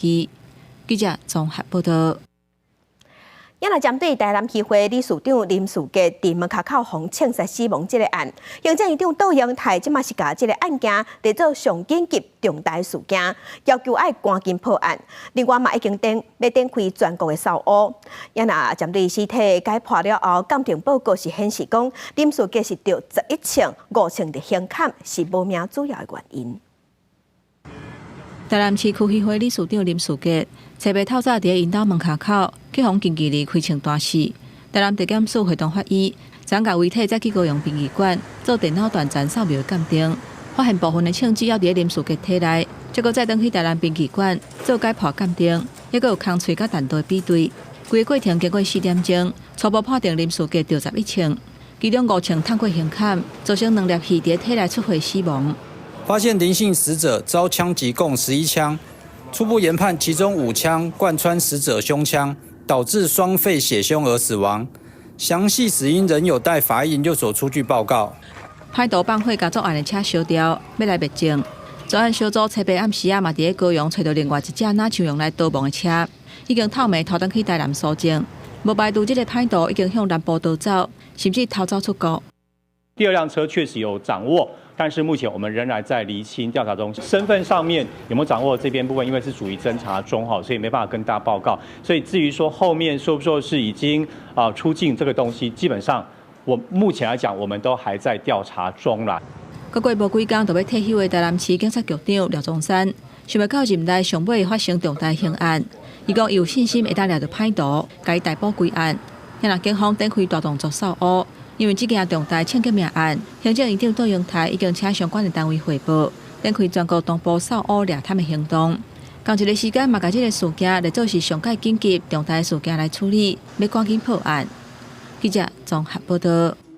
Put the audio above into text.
记者综合报道。也来针对台南区会理事长林树杰伫门口互枪杀死亡这个案，行政院长杜永泰即马是把这个案件列做上紧急重大事件，要求爱赶紧破案。另外嘛已经要展开全国的扫污。也若针对尸体解剖了后，鉴定报告是显示讲林树杰是着11枪，5枪的胸砍是无命主要的原因。台南市区议会理事长林树杰，初暝透早伫因兜门口去互近距离开枪大死。台南地检署会同法医将甲遗体载去高雄殡仪馆做电脑断层扫描鉴定，发现部分的枪只要伫林树杰体内，结果再登去台南殡仪馆做解剖鉴定，还佫有空喙甲弹道比对。规个过程经过4点钟，初步判定林树杰着11枪，其中5枪透过胸砍，造成2粒气伫体内出血死亡。发现林姓死者遭枪击共11枪，初步研判其中5枪贯穿死者胸腔，导致双肺血胸而死亡。详细死因仍有待法医研究所出具报告。歹徒放火，甲作案的车烧掉，要来灭证。专案小组初暝暗时嘛，伫高雄找到另外一架拿枪用来逃亡的车，已经透暝逃登去台南搜证，无排除这个歹徒已经向南部逃走，甚至逃走出国。第2辆车确实有掌握，但是目前我们仍然在厘清调查中，身份上面有没有掌握这边部分，因为是属于侦查中哈，所以没办法跟大家报告。所以至于说后面说不说是已经出境这个东西，基本上我目前来讲，我们都还在调查中啦。过无几天，就要退休的台南市警察局长廖宗山，想要到任内上尾发生重大刑案，伊讲有信心会当抓到歹徒，甲伊逮捕归案。也让警方展开大动作扫污。因为这件重大抢劫命案，行政院长杜永泰已经请相关的单位汇报，展开全国同步扫污掠贪的行动。同一个时间，嘛，把这个事件列作是上届紧急重大事件来处理，要赶紧破案。记者综合报道。